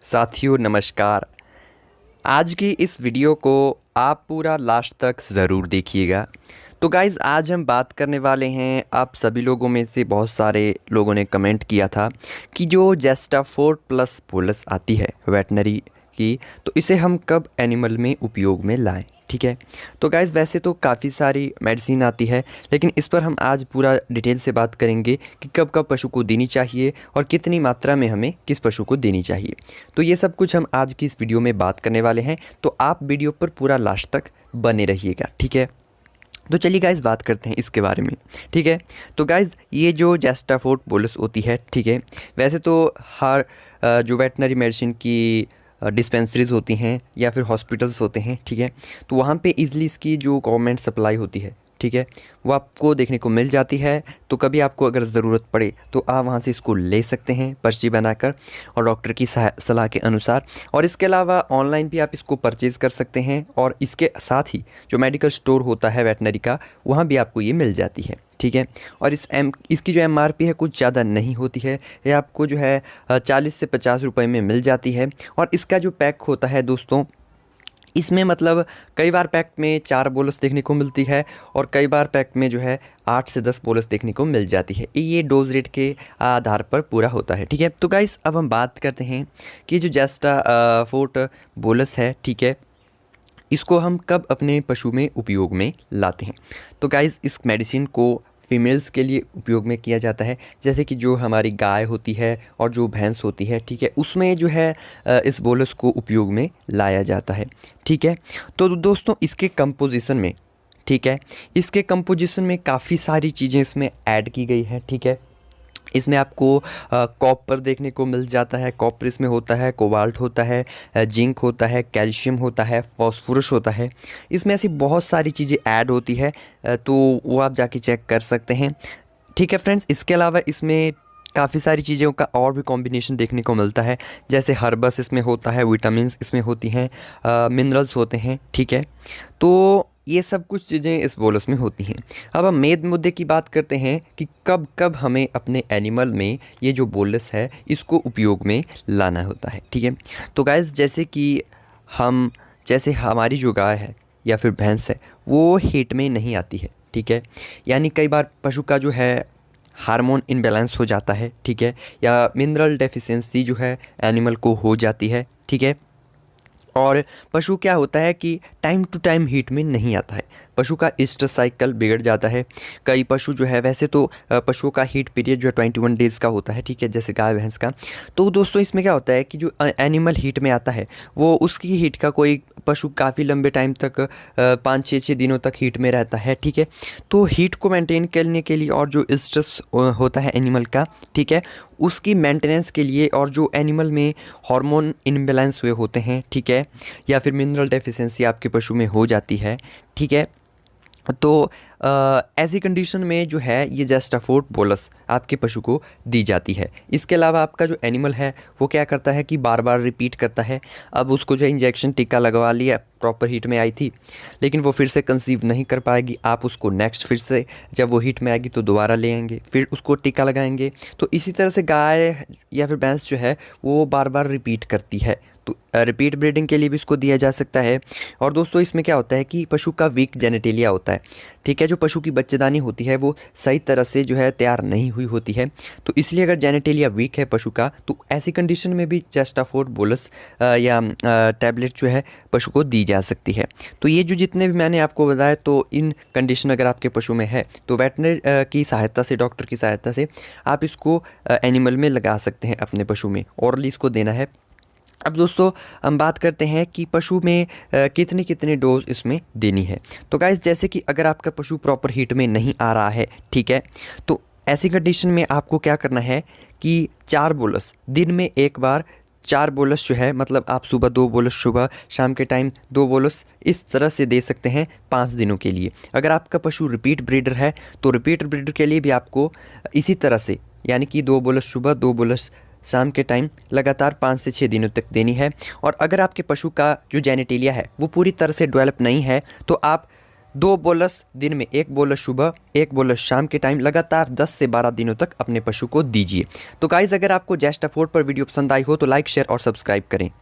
साथियों नमस्कार। आज की इस वीडियो को आप पूरा लास्ट तक ज़रूर देखिएगा। तो गाइज़ आज हम बात करने वाले हैं, आप सभी लोगों में से बहुत सारे लोगों ने कमेंट किया था कि जो जेस्टाफोर्ट प्लस बोलस आती है वेटनरी की, तो इसे हम कब एनिमल में उपयोग में लाएं। ठीक है, तो गाइज़ वैसे तो काफ़ी सारी मेडिसिन आती है, लेकिन इस पर हम आज पूरा डिटेल से बात करेंगे कि कब कब पशु को देनी चाहिए और कितनी मात्रा में हमें किस पशु को देनी चाहिए। तो ये सब कुछ हम आज की इस वीडियो में बात करने वाले हैं, तो आप वीडियो पर पूरा लास्ट तक बने रहिएगा। ठीक है, तो चलिए गाइज़ बात करते हैं इसके बारे में। ठीक है, तो गाइज़ ये जो जेस्टाफोर्ट बोलस होती है, ठीक है, वैसे तो हर जो वेटनरी मेडिसिन की डिस्पेंसरीज़ होती हैं या फिर हॉस्पिटल्स होते हैं, ठीक है, तो वहाँ पे इजीली इसकी जो गवर्नमेंट सप्लाई होती है, ठीक है, वो आपको देखने को मिल जाती है। तो कभी आपको अगर ज़रूरत पड़े तो आप वहाँ से इसको ले सकते हैं पर्ची बनाकर और डॉक्टर की सलाह के अनुसार। और इसके अलावा ऑनलाइन भी आप इसको परचेज़ कर सकते हैं, और इसके साथ ही जो मेडिकल स्टोर होता है वेटनरी का, वहाँ भी आपको ये मिल जाती है। ठीक है, और इसकी जो एमआरपी है कुछ ज़्यादा नहीं होती है, ये आपको जो है 40 से 50 रुपए में मिल जाती है। और इसका जो पैक होता है दोस्तों, इसमें मतलब कई बार पैक में 4 बोलस देखने को मिलती है और कई बार पैक में जो है 8 से 10 बोलस देखने को मिल जाती है। ये डोज रेट के आधार पर पूरा होता है। ठीक है, तो गाइस अब हम बात करते हैं कि जो जेस्टाफोर्ट बोलस है, ठीक है, इसको हम कब अपने पशु में उपयोग में लाते हैं। तो गाइज़ इस मेडिसिन को फीमेल्स के लिए उपयोग में किया जाता है, जैसे कि जो हमारी गाय होती है और जो भैंस होती है, ठीक है, उसमें जो है इस बोलस को उपयोग में लाया जाता है। ठीक है, तो दोस्तों इसके कंपोजिशन में, ठीक है, इसके कंपोजिशन में काफ़ी सारी चीज़ें इसमें ऐड की गई हैं। ठीक है, इसमें आपको कॉपर देखने को मिल जाता है, कॉपर इसमें होता है, कोबाल्ट होता है, जिंक होता है, कैल्शियम होता है, फास्फोरस होता है। इसमें ऐसी बहुत सारी चीज़ें ऐड होती है, तो वो आप जाके चेक कर सकते हैं। ठीक है फ्रेंड्स, इसके अलावा इसमें काफ़ी सारी चीज़ों का और भी कॉम्बिनेशन देखने को मिलता है, जैसे हर्बस इसमें होता है, विटामिन्स इसमें होती हैं, मिनरल्स होते हैं। ठीक है, तो ये सब कुछ चीज़ें इस बोलस में होती हैं। अब हम मेन मुद्दे की बात करते हैं कि कब कब हमें अपने एनिमल में ये जो बोलस है इसको उपयोग में लाना होता है। ठीक है, तो गाइस जैसे हमारी जो गाय है या फिर भैंस है वो हीट में नहीं आती है। ठीक है, यानी कई बार पशु का जो है हार्मोन इनबैलेंस हो जाता है, ठीक है, या मिनरल डेफिशिएंसी जो है एनिमल को हो जाती है। ठीक है, और पशु क्या होता है कि टाइम टू टाइम हीट में नहीं आता है, पशु का स्ट्रेस साइकिल बिगड़ जाता है। कई पशु जो है, वैसे तो पशुओं का हीट पीरियड जो है 21 डेज़ का होता है, ठीक है, जैसे गाय भैंस का। तो दोस्तों इसमें क्या होता है कि जो एनिमल हीट में आता है वो उसकी हीट का कोई पशु काफ़ी लंबे टाइम तक 5-6 दिनों तक हीट में रहता है। ठीक है, तो हीट को मेंटेन करने के लिए और जो स्ट्रेस होता है एनिमल का, ठीक है, उसकी मेंटेनेंस के लिए, और जो एनिमल में हार्मोन इनबैलेंस हुए होते हैं, ठीक है, या फिर मिनरल डेफिशिएंसी आपके पशु में हो जाती है, ठीक है, तो ऐसी कंडीशन में जो है ये जेस्टाफोर्ट बोलस आपके पशु को दी जाती है। इसके अलावा आपका जो एनिमल है वो क्या करता है कि बार बार रिपीट करता है। अब उसको जो इंजेक्शन टीका लगवा लिया, प्रॉपर हीट में आई थी, लेकिन वो फिर से कंसीव नहीं कर पाएगी। आप उसको नेक्स्ट फिर से जब वो हीट में आएगी तो दोबारा ले आएंगे, फिर उसको टीका लगाएंगे। तो इसी तरह से गाय या फिर भैंस जो है वो बार बार रिपीट करती है, तो रिपीट ब्रीडिंग के लिए भी इसको दिया जा सकता है। और दोस्तों इसमें क्या होता है कि पशु का वीक जेनेटेलिया होता है, ठीक है, जो पशु की बच्चेदानी होती है वो सही तरह से जो है तैयार नहीं हुई होती है। तो इसलिए अगर जेनेटेलिया वीक है पशु का, तो ऐसी कंडीशन में भी जेस्टाफोर्ट बोलस या टैबलेट जो है पशु को दी जा सकती है। तो ये जो जितने भी मैंने आपको बताया, तो इन कंडीशन अगर आपके पशु में है तो वेटनरी की सहायता से, डॉक्टर की सहायता से आप इसको एनिमल में लगा सकते हैं, अपने पशु में ओरली इसको देना है। अब दोस्तों हम बात करते हैं कि पशु में कितने कितने डोज इसमें देनी है। तो गाइस जैसे कि अगर आपका पशु प्रॉपर हीट में नहीं आ रहा है, ठीक है, तो ऐसी कंडीशन में आपको क्या करना है कि 4 बोलस दिन में एक बार, 4 बोलस जो है, मतलब आप सुबह 2 बोलस, सुबह शाम के टाइम 2 बोलस, इस तरह से दे सकते हैं 5 दिनों के लिए। अगर आपका पशु रिपीट ब्रीडर है तो रिपीट ब्रीडर के लिए भी आपको इसी तरह से, यानी कि 2 बोलस सुबह, 2 बोलस शाम के टाइम लगातार 5 से 6 दिनों तक देनी है। और अगर आपके पशु का जो जेनेटेलिया है वो पूरी तरह से डेवलप नहीं है, तो आप 2 बोलस दिन में, 1 बोलस सुबह, 1 बोलस शाम के टाइम लगातार 10 से 12 दिनों तक अपने पशु को दीजिए। तो गाइस, अगर आपको जस्ट अ फूड पर वीडियो पसंद आई हो तो लाइक, शेयर और सब्सक्राइब करें।